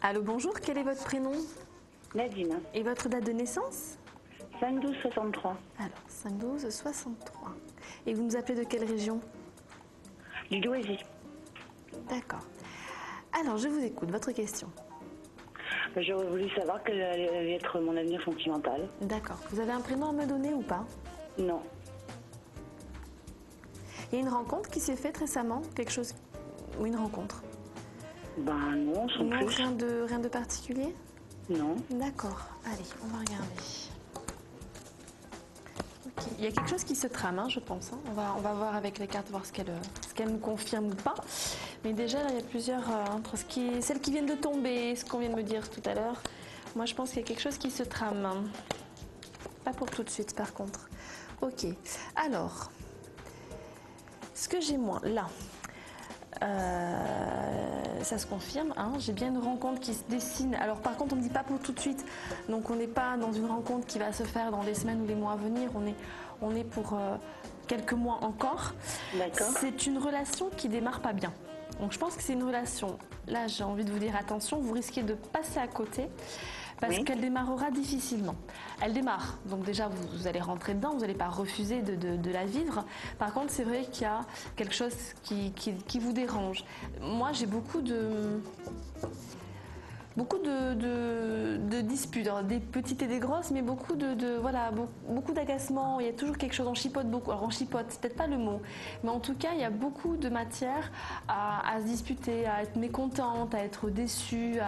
Allô, bonjour, quel est votre prénom Nadine, et votre date de naissance? 5-12-63, Alors, 5-12-63. Et vous nous appelez de quelle région? du Douaisis. D'accord. Alors, je vous écoute, votre question. J'aurais voulu savoir quel allait être mon avenir sentimental. D'accord. Vous avez un prénom à me donner ou pas? Non. Il y a une rencontre qui s'est faite récemment? Quelque chose... ou une rencontre? Ben non, sans Non, plus. rien de particulier? Non. D'accord. Allez, on va regarder. Ok. Il y a quelque chose qui se trame, hein, je pense. Hein. On va voir avec les cartes, voir ce qu'elles nous confirment ou pas. Mais déjà, là, il y a plusieurs... entre celles qui viennent de tomber, ce qu'on vient de me dire tout à l'heure. Moi, je pense qu'il y a quelque chose qui se trame. Pas pour tout de suite, par contre. Ok. Alors, ce que j'ai moi, là... ça se confirme, hein. J'ai bien une rencontre qui se dessine. Alors par contre on ne dit pas pour tout de suite, donc on n'est pas dans une rencontre qui va se faire dans les semaines ou les mois à venir, on est pour quelques mois encore. D'accord. C'est une relation qui démarre pas bien. Donc je pense que c'est une relation, là j'ai envie de vous dire attention, vous risquez de passer à côté. Parce Oui. qu'elle démarrera difficilement. Elle démarre, donc déjà vous allez rentrer dedans, vous n'allez pas refuser de la vivre. Par contre, c'est vrai qu'il y a quelque chose qui vous dérange. Moi, j'ai beaucoup de disputes, alors des petites et des grosses, mais voilà, beaucoup d'agacements. Il y a toujours quelque chose, on chipote beaucoup. Alors on chipote, c'est peut-être pas le mot, mais en tout cas, il y a beaucoup de matière à se disputer, à être mécontente, à être déçue,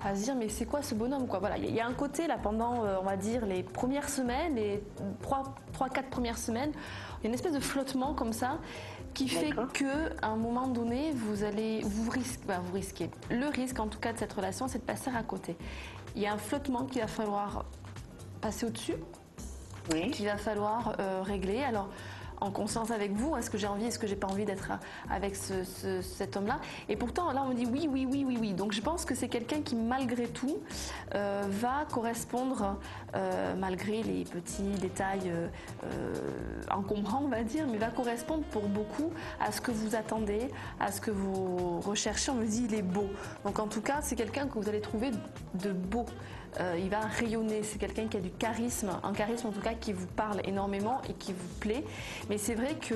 à se dire mais c'est quoi ce bonhomme quoi. Voilà, il y a un côté là pendant on va dire les premières semaines, les 3-4 premières semaines, il y a une espèce de flottement comme ça qui fait que à un moment donné vous risquez. Le risque en tout cas de cette relation, c'est de passer à côté. Il y a un flottement qu'il va falloir passer au-dessus, Oui. qu'il va falloir régler. Alors en conscience avec vous, est-ce que j'ai envie, est-ce que j'ai pas envie d'être avec cet homme-là? Et pourtant là on me dit oui. Donc je pense que c'est quelqu'un qui malgré tout va correspondre, malgré les petits détails encombrants on va dire, mais va correspondre pour beaucoup à ce que vous attendez, à ce que vous recherchez. On me dit il est beau. Donc en tout cas c'est quelqu'un que vous allez trouver de beau. Il va rayonner, c'est quelqu'un qui a du charisme, un charisme en tout cas qui vous parle énormément et qui vous plaît. Mais c'est vrai que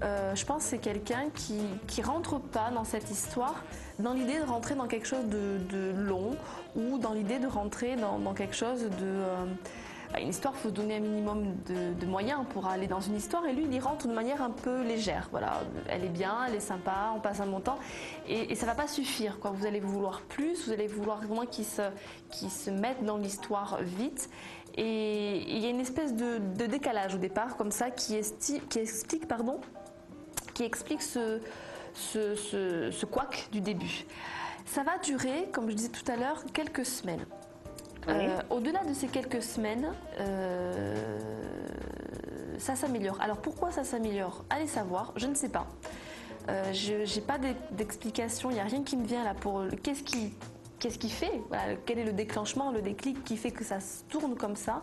je pense que c'est quelqu'un qui rentre pas dans cette histoire dans l'idée de rentrer dans quelque chose de long ou dans l'idée de rentrer dans quelque chose de... une histoire, il faut se donner un minimum de moyens pour aller dans une histoire et lui il y rentre de manière un peu légère. Voilà, elle est bien, elle est sympa, on passe un bon temps et ça va pas suffire quoi. Vous allez vouloir plus, vous allez vouloir vraiment qu'il se mette dans l'histoire vite et il y a une espèce de décalage au départ comme ça qui explique ce couac du début. Ça va durer, comme je disais tout à l'heure, quelques semaines. Oui. Au-delà de ces quelques semaines, ça s'améliore. Alors pourquoi ça s'améliore? Allez savoir, je ne sais pas. Je n'ai pas d'explication, il n'y a rien qui me vient là pour... Qu'est-ce qui fait? Voilà, quel est le déclenchement, le déclic qui fait que ça se tourne comme ça?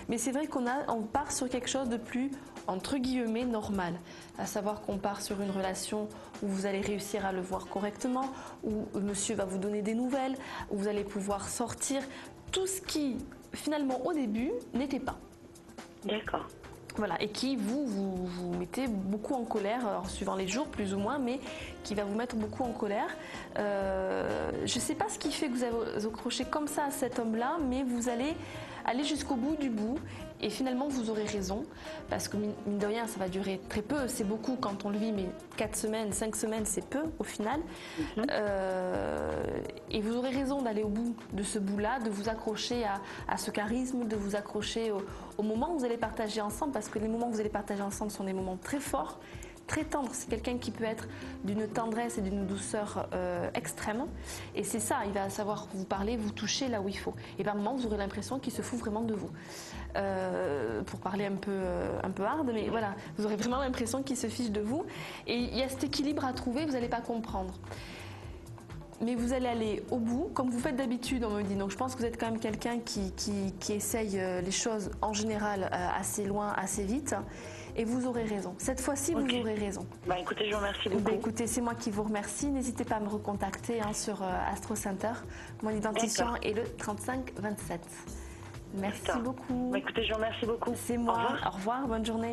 Mais c'est vrai on part sur quelque chose de plus, entre guillemets, normal. À savoir qu'on part sur une relation où vous allez réussir à le voir correctement, où monsieur va vous donner des nouvelles, où vous allez pouvoir sortir. Tout ce qui, finalement, au début, n'était pas. D'accord. Voilà, et qui vous mettez beaucoup en colère, alors, suivant les jours plus ou moins, mais qui va vous mettre beaucoup en colère. Je ne sais pas ce qui fait que vous avez accroché comme ça à cet homme-là, mais vous allez aller jusqu'au bout du bout et finalement vous aurez raison parce que mine de rien ça va durer très peu, c'est beaucoup quand on le vit, mais 4 semaines, 5 semaines c'est peu au final. Et vous aurez raison d'aller au bout de ce bout-là, de vous accrocher à ce charisme, de vous accrocher au moment où vous allez partager ensemble, parce que les moments où vous allez partager ensemble sont des moments très forts, très tendre. C'est quelqu'un qui peut être d'une tendresse et d'une douceur extrême. Et c'est ça, il va savoir vous parler, vous toucher là où il faut. Et par moments, vous aurez l'impression qu'il se fout vraiment de vous. Pour parler un peu hard, mais voilà, vous aurez vraiment l'impression qu'il se fiche de vous. Et il y a cet équilibre à trouver, vous n'allez pas comprendre. Mais vous allez aller au bout, comme vous faites d'habitude, on me dit. Donc je pense que vous êtes quand même quelqu'un qui essaye les choses en général assez loin, assez vite. et vous aurez raison. Cette fois-ci, vous aurez raison. Bah écoutez, je vous remercie beaucoup. Bah, écoutez, c'est moi qui vous remercie. N'hésitez pas à me recontacter sur Astro Center. Mon identifiant est le 3527. Merci beaucoup. Bah, écoutez, je vous remercie beaucoup. C'est moi. Au revoir, bonne journée.